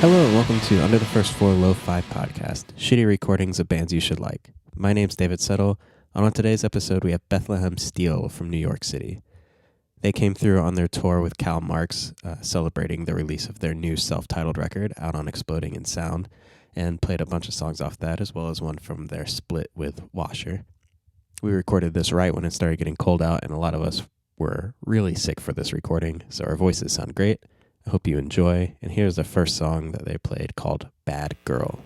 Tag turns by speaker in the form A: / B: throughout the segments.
A: Hello and welcome to Under the First Floor Lo-Fi Podcast, shitty recordings of bands you should like. My name's David Settle, and on today's episode we have Bethlehem Steel from New York City. They came through on their tour with Cal Marx, celebrating the release of their new self-titled record out on Exploding in Sound, and played a bunch of songs off that, as well as one from their split with Washer. We recorded this right when it started getting cold out, and a lot of us were really sick for this recording, so our voices sound great. I hope you enjoy, and here's the first song that they played called Bad Girl.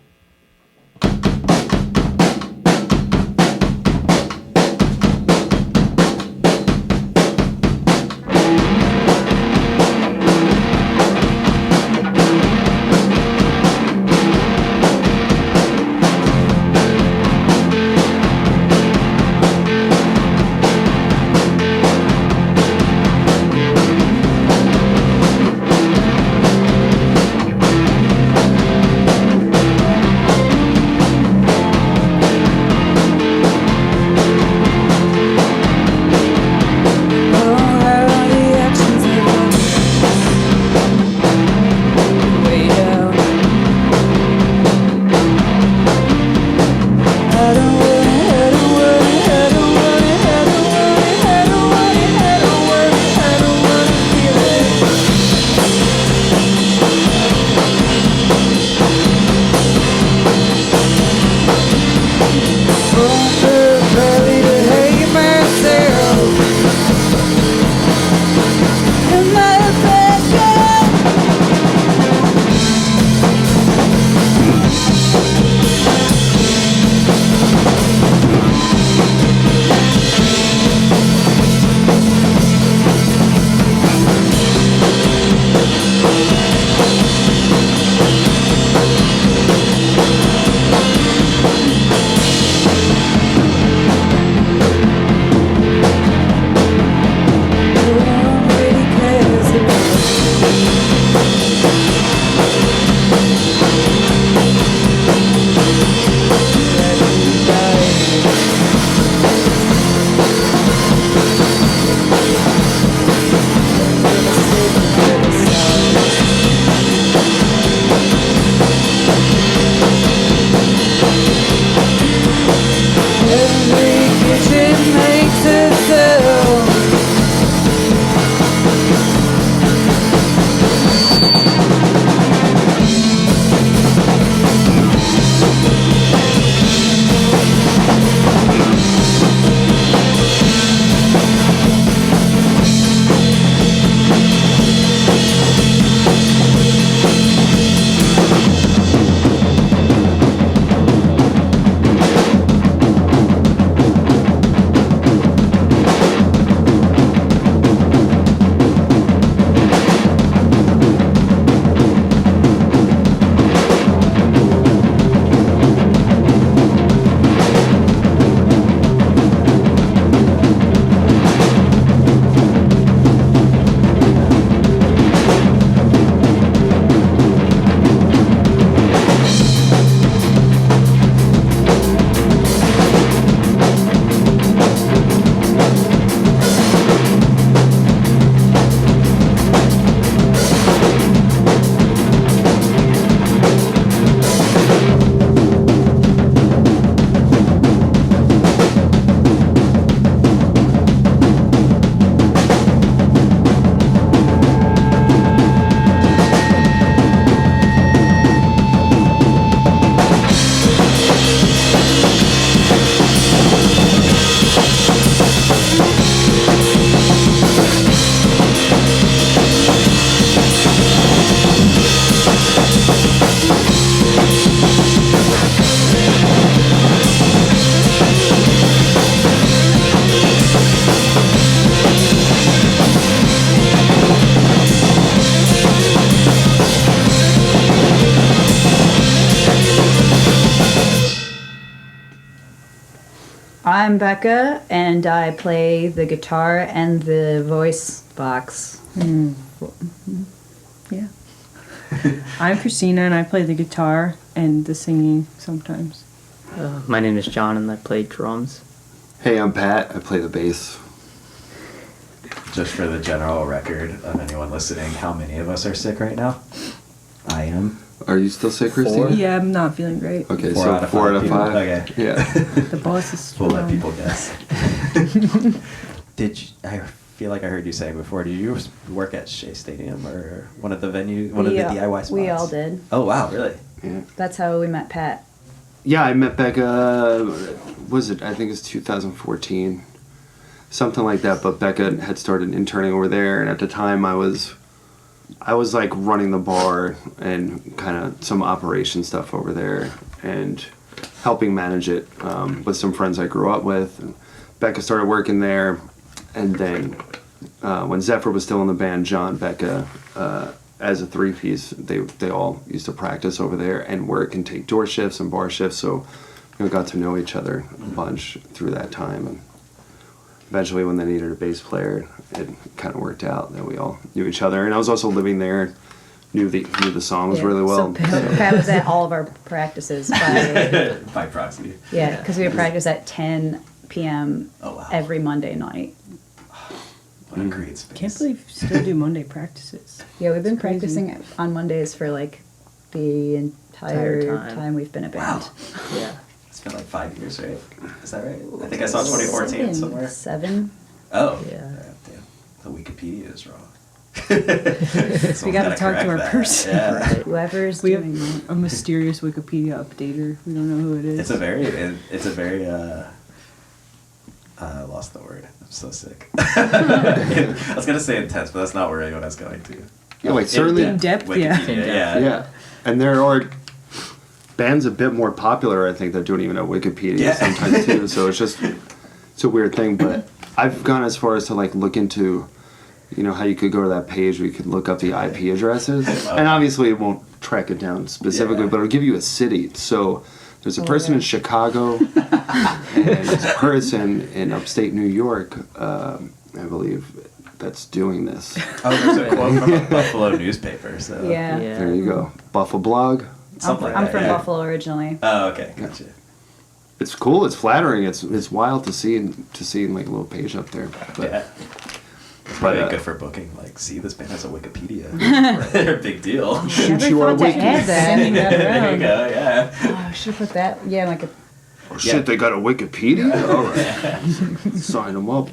B: I'm Becca, and I play the guitar and the voice box.
C: Yeah. I'm Christina, and I play the guitar and the singing sometimes.
D: My name is John, and I play drums.
E: Hey, I'm Pat. I play the bass.
A: Just for the general record of anyone listening, how many of us are sick right now? I am.
E: Are you still sick, Christina?
C: Yeah, I'm not feeling great.
E: Okay,
F: 4
E: so
F: out of
E: 4 out of
F: 5
E: 5.
F: people. Okay.
E: Yeah.
C: The boss is
F: We'll let
C: strong.
F: people guess. I feel like I heard you say before, did you work at Shea Stadium or one of the DIY spots?
B: We all did.
F: Oh, wow, really?
E: Yeah.
B: That's how we met Pat.
E: Yeah, I met Becca, was it, I think it was 2014, something like that, but Becca had started interning over there, and at the time I was like running the bar and kind of some operation stuff over there and helping manage it with some friends I grew up with. And Becca started working there, and then when Zephyr was still in the band, John, Becca, as a three-piece, they all used to practice over there and work and take door shifts and bar shifts, so we got to know each other a bunch through that time. And eventually, when they needed a bass player, it kind of worked out that we all knew each other. And I was also living there, knew the songs really well.
B: So Pat was at all of our practices
F: By proxy.
B: Yeah, because we would practice at 10 p.m.
F: Oh, wow.
B: every Monday night.
F: What a great space.
C: Can't believe we still do Monday practices.
B: Yeah, we've been
C: It's crazy.
B: practicing on Mondays for like the entire
D: Entire
B: time we've been a band.
F: Wow.
D: Yeah.
F: It's been like 5 years, right? Is that right? I think I saw 2014 somewhere.
B: 7.
F: Oh.
B: Yeah.
F: Damn. The Wikipedia is wrong.
C: We got to talk to our person.
F: Yeah.
B: Whoever's
C: We have
B: doing that.
C: a mysterious Wikipedia updater. We don't know who it is.
F: It's a very I lost the word. I'm so sick. I was gonna say intense, but that's not where anyone is going to.
E: Yeah, like certainly.
C: In depth, yeah.
F: Wikipedia, yeah.
E: Yeah, and there are bands a bit more popular, I think, that don't even have Wikipedia sometimes too. So it's a weird thing. But I've gone as far as to like look into, how you could go to that page where you could look up the IP addresses, and obviously it won't track it down specifically, but it'll give you a city. So there's a person in Chicago, and there's a person in upstate New York, I believe, that's doing this.
F: Oh, there's a quote from a Buffalo newspaper. So
B: Yeah.
E: There you go. Buffalo blog.
F: something like
B: I'm
F: that,
B: from
F: yeah.
B: Buffalo originally.
F: Oh, okay, gotcha.
E: It's cool. It's flattering. It's wild to see like a little page up there. But,
F: Yeah.
E: but
F: Probably good for booking. Like, see, this band has a Wikipedia. They're a big deal.
E: shoot
B: Never
E: you our
B: thought to
E: wiki.
B: add that.
C: Sending that
F: There you
C: around.
F: go. Yeah.
B: Oh, I should have put that. Yeah, like a.
E: Oh shit! They got a Wikipedia. All right, sign them up.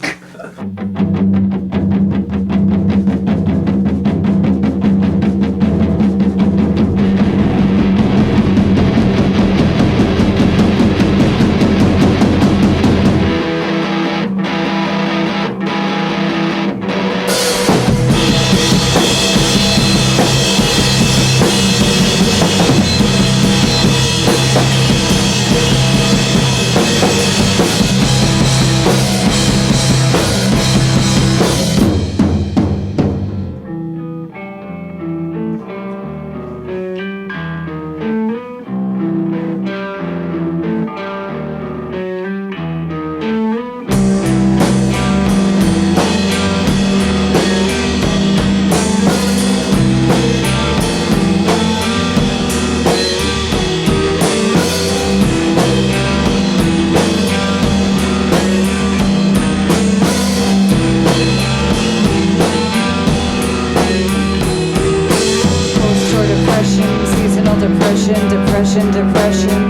B: Post-war depression, seasonal depression, depression.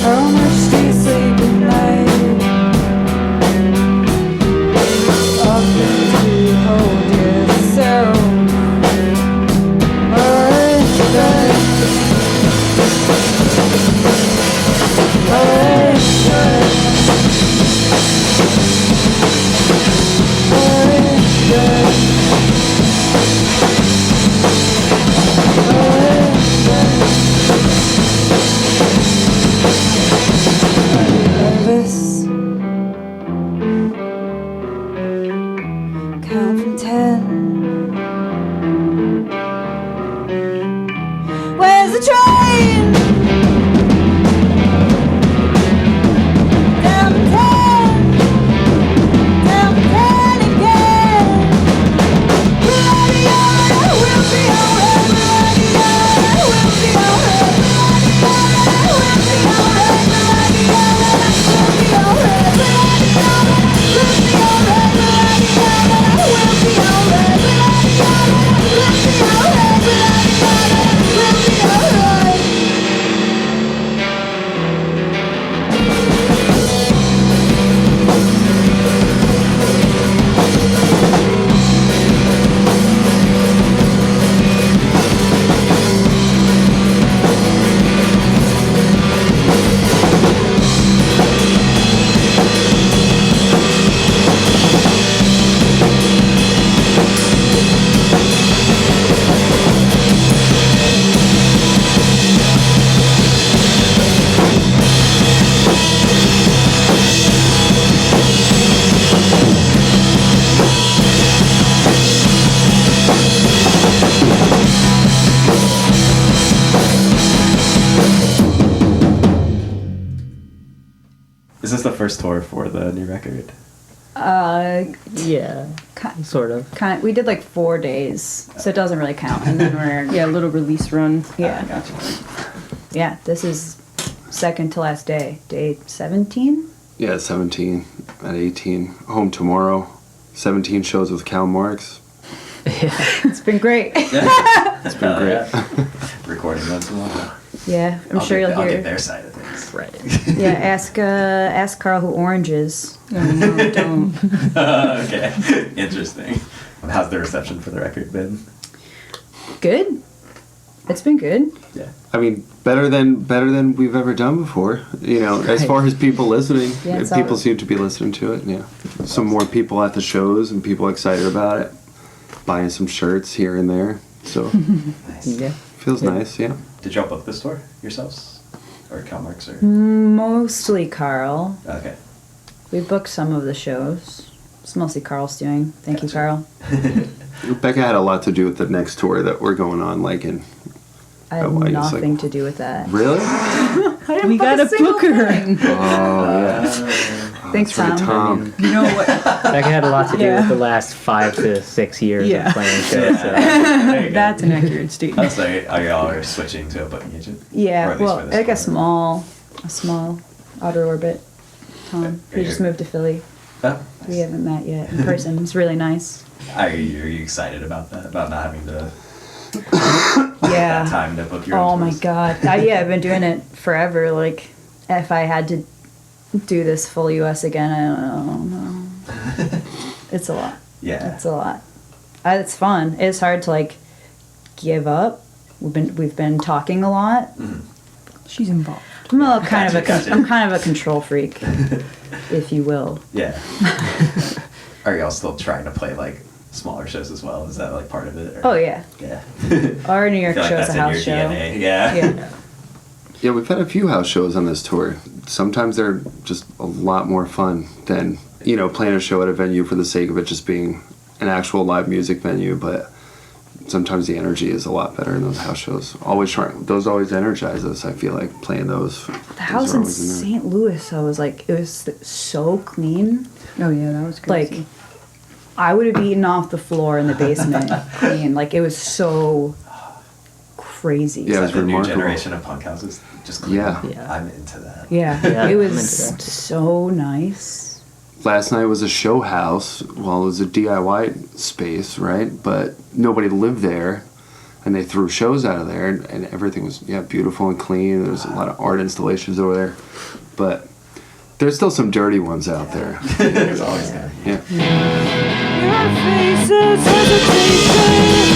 B: How much do you sleep at night? Often do you hold yourself? Nervous. Count from 10. Where's the train? Down to 10. Down to 10 again. We'll be alright. We'll be alright. We'll be alright. We'll be alright. We'll be alright.
F: Is this the first tour for the new record?
D: Yeah,
B: Ki-
D: sort of.
B: we did like 4 days, so it doesn't really count. And then we're
C: Yeah, a little release run.
B: yeah,
F: Gotcha.
B: yeah. This is second to last day, day 17.
E: Yeah, 17 at 18. Home tomorrow. 17 shows with Cal Marks.
B: It's been great.
E: It's been great.
F: Yeah. Recording once in a while.
B: Yeah, I'm sure you'll
F: I'll
B: hear.
F: get their side of things.
D: Right.
B: Yeah, ask Carl who Orange is.
C: Oh, no, don't.
F: Okay. Interesting. How's the reception for the record been?
B: Good. It's been good.
F: Yeah.
E: I mean, better than we've ever done before. You know, as far as people listening,
B: Yeah, it's
E: people
B: all-
E: seem to be listening to it. Yeah, some more people at the shows and people excited about it, buying some shirts here and there. So
F: Nice.
D: Yeah.
E: feels nice. Yeah.
F: Did y'all book this tour yourselves? Or Cal Marks? Or?
B: Mostly Carl.
F: Okay.
B: We booked some of the shows. It's mostly Carl's doing. Thank you,
F: Gotcha.
B: Carl.
E: Becca had a lot to do with the next tour that we're going on. Like in
B: I had
E: Oh, I guess,
B: nothing
E: like-
B: to do with that.
E: really?
C: We gotta book her.
E: Oh yeah.
B: Thanks,
E: That's right,
B: Tom.
E: Tom.
C: You know what?
D: That had a lot to do
C: Yeah.
D: with the last 5 to 6 years
C: Yeah.
D: of playing shows. So.
F: There you go.
C: That's an accurate
F: I
C: statement.
F: was like, are y'all switching to a booking agent? Or
B: Yeah,
F: at least
B: well,
F: for this
B: like a
F: tour?
B: small outer orbit. Tom, he just moved to Philly.
F: Oh,
B: We
F: nice.
B: haven't met yet in person. It's really nice.
F: Are you excited about that? About not having to
B: Yeah.
F: that time to book your
B: Oh
F: own
B: my
F: tours?
B: god. Yeah, I've been doing it forever. Like, if I had to do this full US again, I don't know. It's a lot.
F: Yeah.
B: It's a lot. It's fun. It's hard to like give up. We've been talking a lot.
C: She's involved.
B: I'm a kind
F: Gotcha.
B: I'm kind of a control freak, if you will.
F: Yeah. Are y'all still trying to play like smaller shows as well? Is that like part of it? Or?
B: Oh yeah.
F: Yeah.
B: Our New York
F: I feel like
B: show's
F: that's
B: a house
F: in
B: show.
F: your DNA. Yeah.
B: Yeah.
E: Yeah, we've had a few house shows on this tour. Sometimes they're just a lot more fun than, you know, playing a show at a venue for the sake of it just being an actual live music venue, but sometimes the energy is a lot better in those house shows. Those always energize us, I feel like, playing those.
B: The house in St. Louis, I was like, it was so clean.
C: Oh yeah, that was crazy.
B: Like, I would have eaten off the floor in the basement clean. Like, it was so crazy.
E: Yeah, it was
F: the new
E: remarkable.
F: generation of punk houses. Just clean.
E: Yeah.
D: Yeah.
F: I'm into that.
B: Yeah,
D: Yeah,
B: it
D: I'm
B: was
D: into that.
B: so nice.
E: Last night was a show house. Well, it was a DIY space, right? But nobody lived there, and they threw shows out of there, and everything was beautiful and clean. There was a lot of art installations over there, but there's still some dirty ones out there.
F: There's always gonna be.
E: Yeah.
B: Your face's hesitation.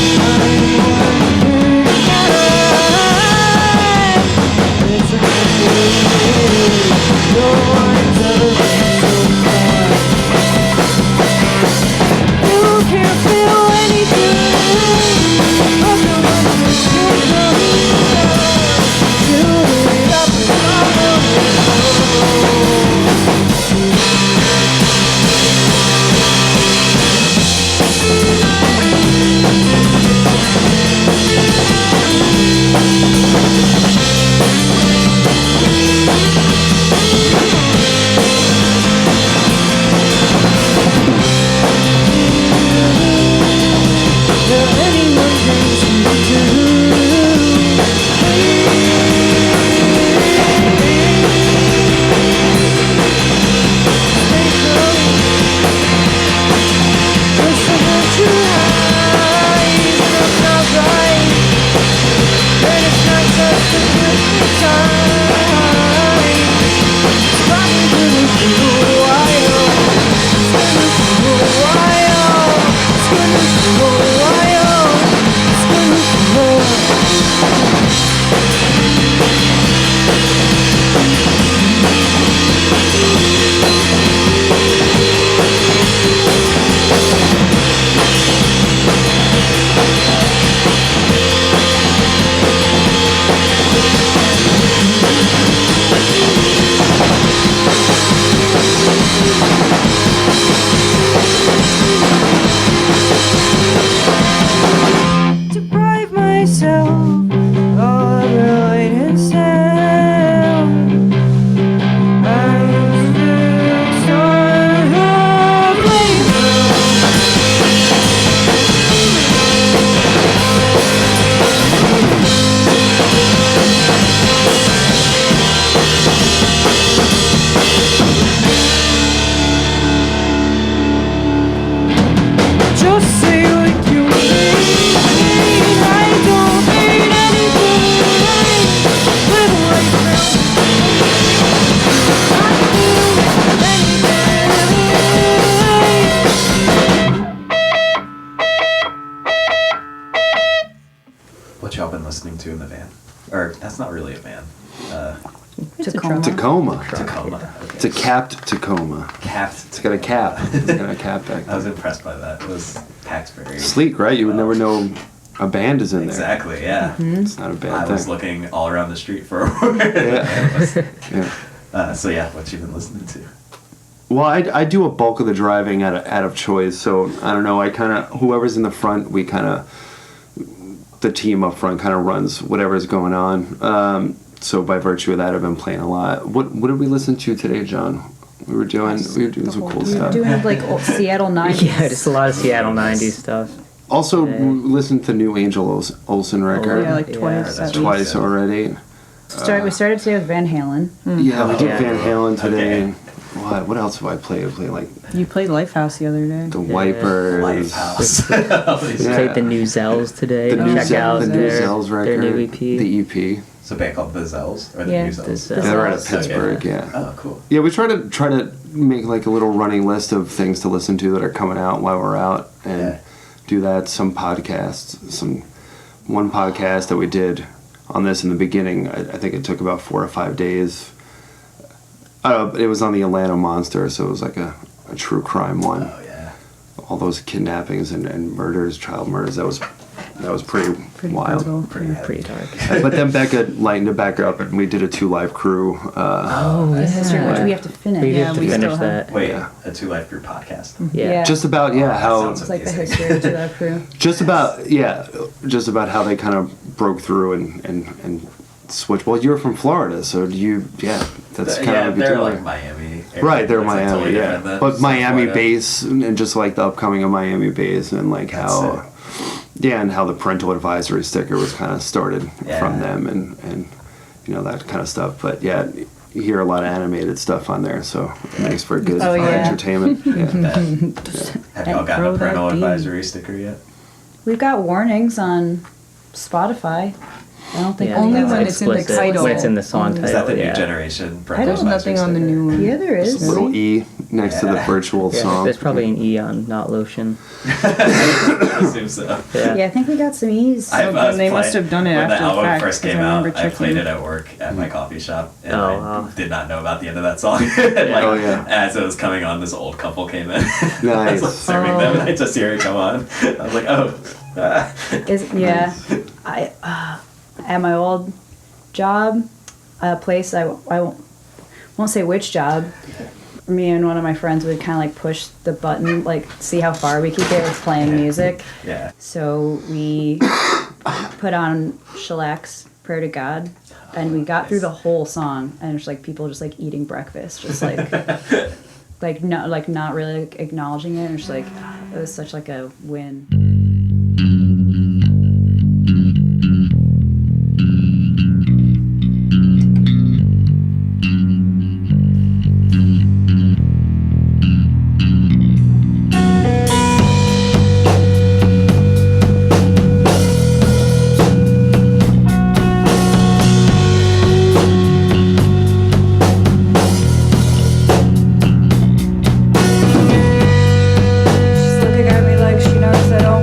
F: to in the van? Or that's not really a van.
B: Tacoma.
F: Tacoma. Okay.
E: It's a capped Tacoma.
F: Capped.
E: It's got a cap. It's got a cap back
F: I was
E: there.
F: impressed by that. It was Paxbury.
E: Sleek, right? You would never know a band is in there.
F: Exactly, yeah.
E: It's not a bad
F: I
E: thing.
F: was looking all around the street for a word.
E: Yeah.
F: So yeah, what you been listening to?
E: Well, I do a bulk of the driving out of choice, so I don't know. I kind of whoever's in the front, we kind of the team up front kind of runs whatever's going on. So by virtue of that, I've been playing a lot. What did we listen to today, John? We were doing some cool
B: We were
E: stuff.
B: doing like old Seattle 90s.
D: Yeah, just a lot of Seattle 90s stuff.
E: Also,
D: Yeah.
E: we listened to new Angel Olsen record
C: Yeah, like
D: Yeah,
C: twice.
F: that's
C: at least.
E: twice already.
B: We started today with Van Halen.
E: Yeah, we did
D: Yeah.
E: Van Halen today.
F: Okay.
E: What else have I played? I played like
C: You played Lifehouse the other day.
E: the Wipers.
F: Lifehouse. All these-
E: Yeah.
D: Played the new Zells today.
E: The new
D: Check out
E: the new
D: their,
E: Zells record.
D: their new EP.
E: The EP.
F: It's a band called the Zells or the
B: Yeah.
F: New Zells.
D: The
E: Yeah, they're out of
B: Zells.
E: Pittsburgh. Yeah.
F: Oh, cool.
E: Yeah, we try to make like a little running list of things to listen to that are coming out while we're out, and
F: Yeah.
E: do that. Some podcasts, one podcast that we did on this in the beginning. I think it took about 4 or 5 days. It was on the Atlanta Monster, so it was like a true crime one.
F: Oh yeah.
E: All those kidnappings and murders, child murders. That was pretty wild.
C: brutal.
F: Pretty
C: Yeah.
F: heavy.
D: Pretty dark.
E: But then Becca lightened it back up, and we did a 2 Live Crew.
D: Oh,
B: The history, which we have to finish.
D: We
C: Yeah,
D: have to
C: we
D: finish
C: still have-
D: that.
F: Wait,
E: Yeah.
F: a Two Life Group podcast.
D: Yeah.
E: Just about how
F: sounds
B: It's like the
F: amazing.
B: history of that crew.
E: just about how they kind of broke through and switched. Well, you're from Florida, so that's kind
F: Yeah,
E: of a big
F: they're
E: deal.
F: like Miami. area.
E: Right, they're
F: It's, like,
E: Miami,
F: totally
E: yeah.
F: different than
E: But
F: South
E: Miami
F: Florida.
E: bass and just like the upcoming of Miami bass and like
F: That's
E: how, and how the parental advisory sticker was kind of started
F: Yeah.
E: from them and that kind of stuff. But yeah, you hear a lot of animated stuff on there, so it makes for good
B: Oh, yeah.
E: entertainment. Yeah.
F: Have y'all gotten
C: Throw
F: a
C: that
F: parental
C: D.
F: advisory sticker yet?
B: We've got warnings on Spotify. I don't think
D: Yeah,
C: Only
B: we have
C: when it's in the
D: explicit.
C: title.
D: When it's in the song
C: Is
D: title.
F: Is that the new
D: yeah.
F: generation?
B: I don't-
C: There's nothing on the new one.
B: Yeah, there is.
E: Little E next to the
F: Yeah.
E: virtual
D: Yeah,
E: song.
D: there's probably an E on Not Lotion.
F: I assume so.
D: Yeah.
B: Yeah, I think we got some E's.
F: I was
C: They must
F: playing-
C: have done it
F: when
C: after
F: the
C: the
F: album
C: fact,
F: first
C: 'cause
F: came
C: I
F: out.
C: remember
F: I played
C: checking.
F: it at work at my coffee shop, and
D: Oh,
F: I
D: wow.
F: did not know about the end of that song. And, like,
E: Oh, yeah.
F: as it was coming on, this old couple came in.
E: Nice.
F: I was like, serving them, and I just hear it come on. I was like, oh.
B: I at my old job, place I won't say which job. Me and one of my friends would kind of like push the button, like see how far we could get with playing music.
F: Yeah.
B: So we put on Shellac's "Prayer to God," and we got through the whole song, and it's like people just like eating breakfast, just like not really acknowledging it. And it's like it was such like a win. She's looking at me like she knows I don't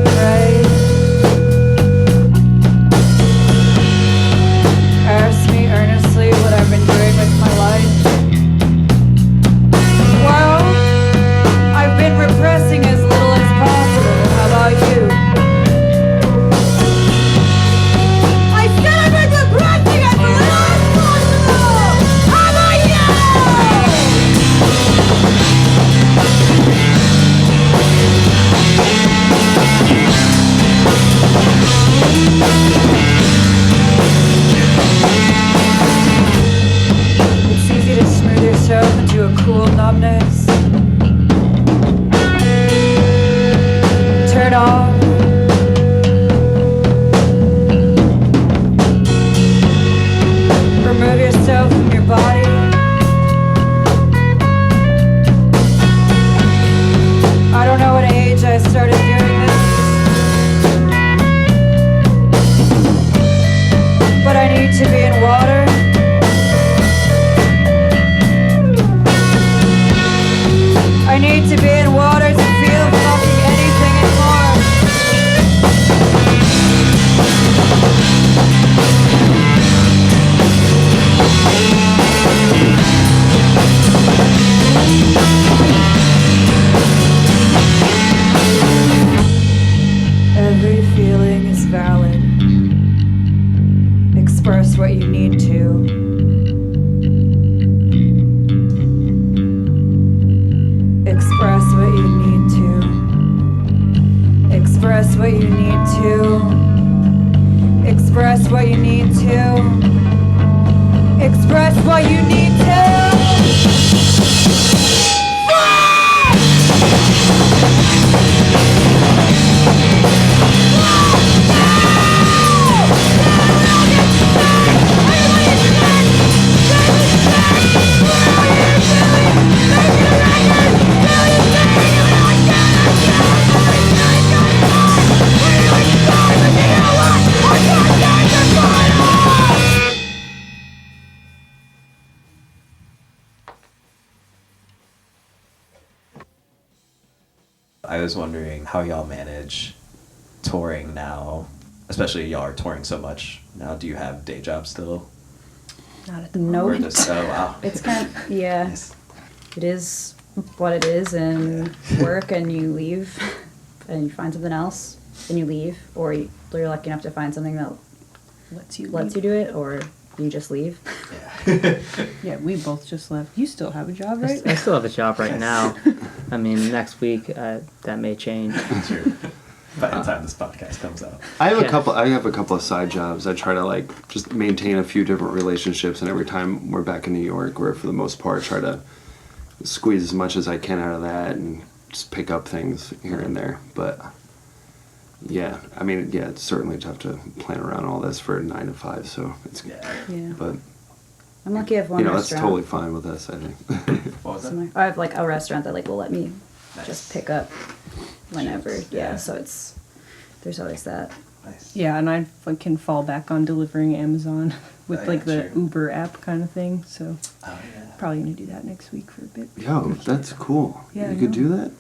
B: express what you need to. Express what you need to. Express what you need to. Express what you need to. Express what you need to.
F: I was wondering how y'all manage touring now, especially y'all are touring so much now. Do you have day jobs still?
C: Not at the
B: No.
F: Or just, oh, wow.
B: It's kind of, yeah,
F: Nice.
B: it is what it is, and work, and you leave, and you find something else, and you leave, or you're lucky enough to find something that
C: lets you
B: lets you do it, or you just leave.
F: Yeah.
C: Yeah, we both just left. You still have a job, right?
D: I still have a job right now. I mean, next week that may change.
F: True. By the time this podcast comes out.
E: I have
D: Yeah.
E: a couple of side jobs. I try to like just maintain a few different relationships, and every time we're back in New York, we're for the most part try to squeeze as much as I can out of that and just pick up things here and there. But yeah, I mean, yeah, it's certainly tough to plan around all this for 9 to 5. So it's
F: Yeah.
B: Yeah.
E: but
B: I'm lucky I have one
E: you know that's
B: restaurant.
E: totally fine with us. I think.
F: What was that?
B: Somewhere. I have like a restaurant that like will let me
F: Nice.
B: just pick up whenever.
F: Jeez.
B: Yeah,
F: Yeah.
B: so there's always that.
F: Nice.
C: Yeah, and I can fall back on delivering Amazon with
F: Oh,
C: like
F: yeah,
C: the
F: true.
C: Uber app kind of thing. So
F: Oh, yeah.
C: probably gonna do that next week for a bit.
E: Yo, that's cool.
C: Yeah,
E: you
C: I
E: could
C: know.
E: do that.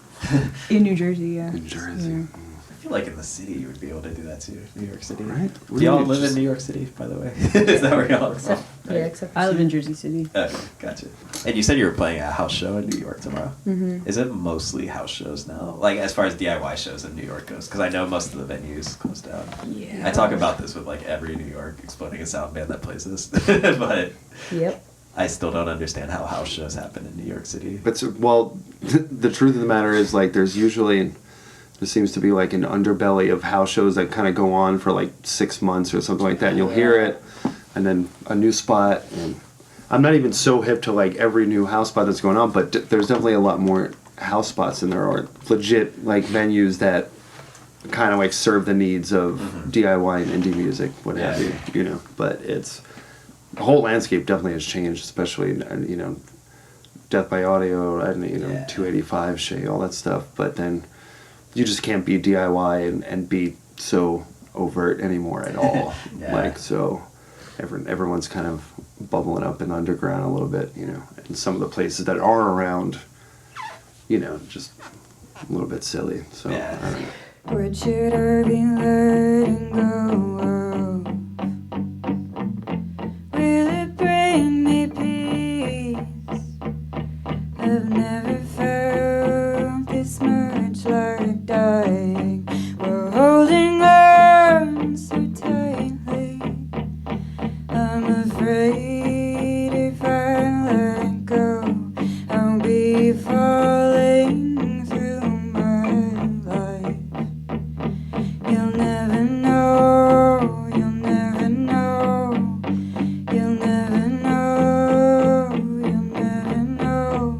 C: In New Jersey, yeah.
E: In Jersey.
C: Yeah.
F: I feel like in the city you would be able to do that too. New York City.
E: Right?
F: Do y'all
E: You
F: live
E: just-
F: in New York City, by the way? Is that where y'all are from?
B: Except, yeah, except for
C: I live in
B: Sam.
C: Jersey City.
F: Okay, gotcha. And you said you were playing a house show in New York tomorrow.
B: Mhm.
F: Is it mostly house shows now? Like as far as DIY shows in New York goes, because I know most of the venues closed down.
B: Yeah.
F: I talk about this with like every New York Exploding a Sound band that plays this, but
B: Yep.
F: I still don't understand how house shows happen in New York City.
E: But well, the truth of the matter is like there seems to be like an underbelly of house shows that kind of go on for like 6 months or something like that, and you'll hear it, and then a new spot. And I'm not even so hip to like every new house spot that's going on, but there's definitely a lot more house spots than there are legit like venues that kind of like serve the needs of DIY and indie music, what have
F: Yeah.
E: you know. But it's the whole landscape definitely has changed, especially you know, Death by Audio and you know
F: Yeah.
E: 285 Shay, all that stuff. But then you just can't be DIY and be so overt anymore at all.
F: Yeah.
E: Like so, everyone's kind of bubbling up in the underground a little bit, you know. And some of the places that are around, you know, just a little bit silly. So
F: Yeah.
E: I don't know.
B: What should I be letting go of? Will it bring me peace? I've never felt this much like dying. We're holding on so tightly. I'm afraid if I let go, I'll be falling through my life. You'll never know, you'll never know, you'll never know, you'll never know.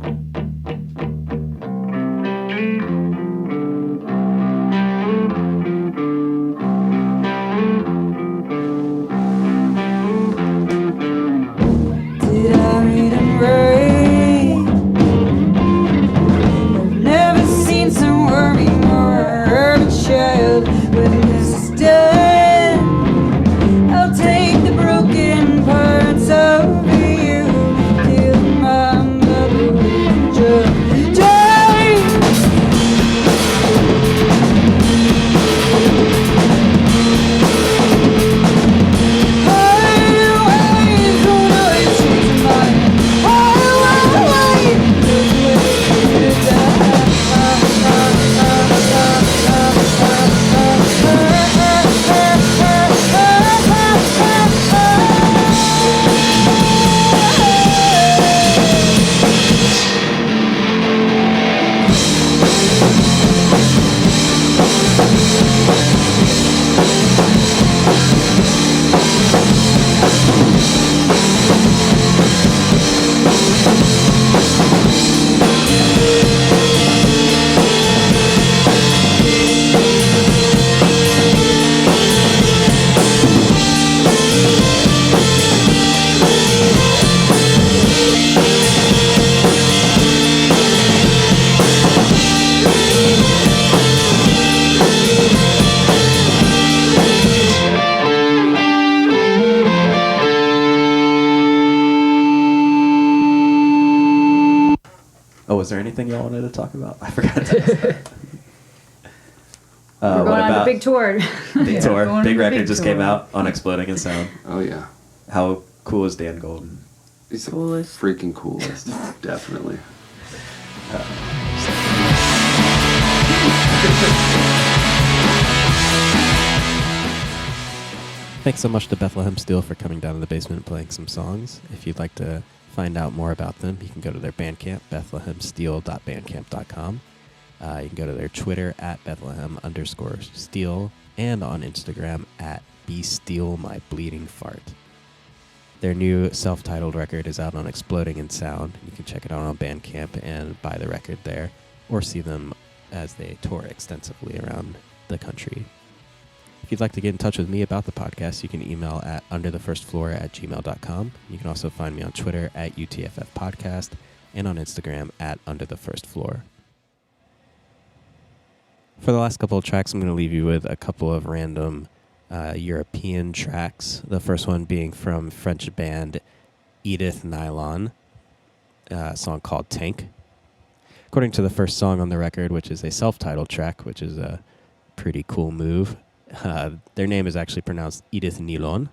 F: Was there anything y'all wanted to talk about? I forgot to ask that.
B: We're going on the big tour.
F: Big tour.
C: Going on
F: Big
C: the
F: record
C: big
F: just
C: tour.
F: came out on Exploding in Sound.
E: Oh yeah,
F: How cool is Dan Golden?
E: he's the
C: Coolest.
E: freaking coolest, definitely.
A: Thanks so much to Bethlehem Steel for coming down to the basement and playing some songs. If you'd like to find out more about them, you can go to their Bandcamp, bethlehemsteel.bandcamp.com. You can go to their Twitter at Bethlehem_Steel and on Instagram at BeSteelMyBleedingFart. Their new self-titled record is out on Exploding in Sound. You can check it out on Bandcamp and buy the record there, or see them as they tour extensively around the country. If you'd like to get in touch with me about the podcast, you can email at underthefirstfloor@gmail.com. You can also find me on Twitter at UTFFpodcast and on Instagram at underthefirstfloor. For the last couple of tracks, I'm going to leave you with a couple of random European tracks. The first one being from French band Edith Nylon, a song called Tank. According to the first song on the record, which is a self-titled track, which is a pretty cool move, their name is actually pronounced Edith Nylon.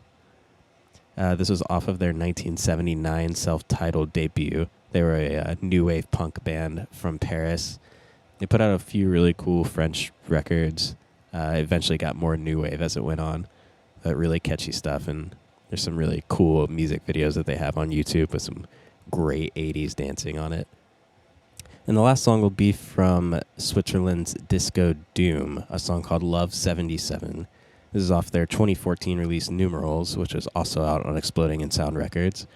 A: This was off of their 1979 self-titled debut. They were a new wave punk band from Paris. They put out a few really cool French records. Eventually got more new wave as it went on, but really catchy stuff. And there's some really cool music videos that they have on YouTube with some great 80s dancing on it. And the last song will be from Switzerland's Disco Doom, a song called Love 77. This is off their 2014 release Numerals, which is also out on Exploding in Sound Records.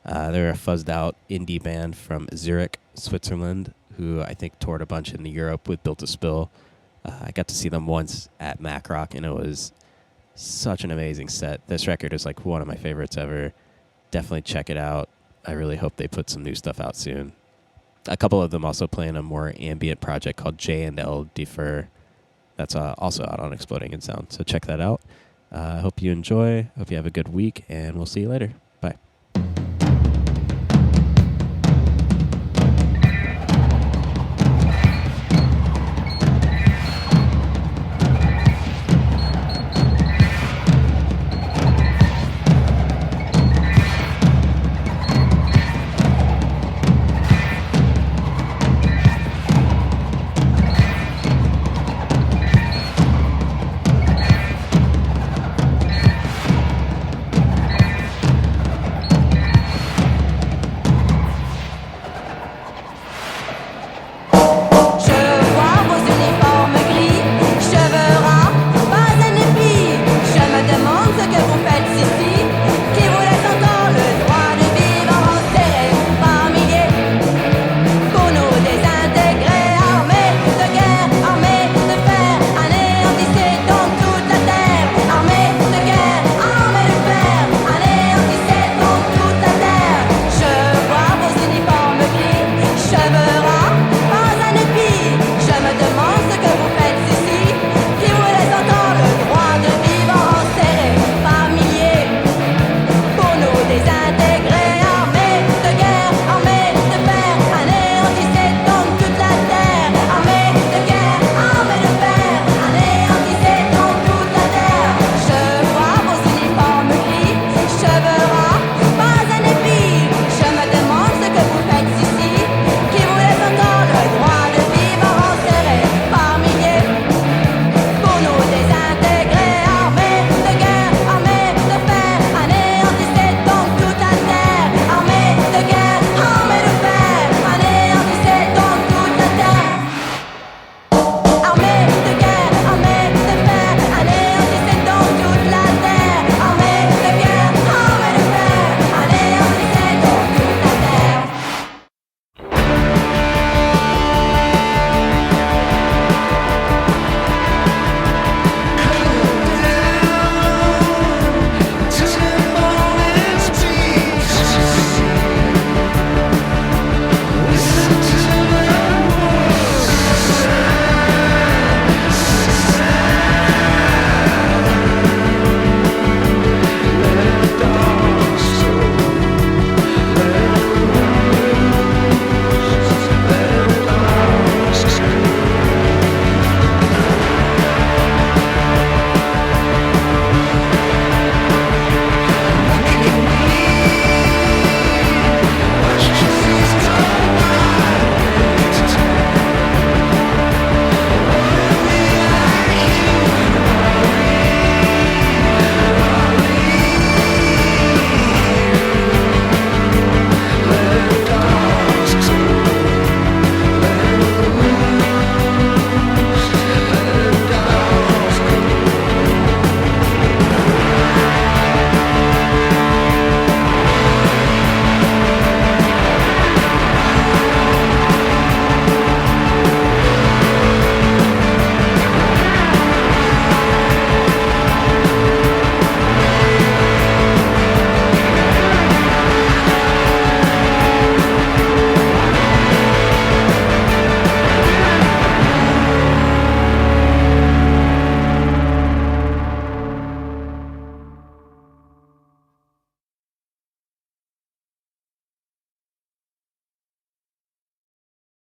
A: They're a fuzzed out indie band from Zurich, Switzerland, who I think toured a bunch in Europe with Built to Spill. I got to see them once at Mac Rock, and it was such an amazing set. This record is like one of my favorites ever. Definitely check it out. I really hope they put some new stuff out soon. A couple of them also play in a more ambient project called J&L Defer. That's also out on Exploding in Sound. So check that out. I hope you enjoy. Hope you have a good week, and we'll see you later.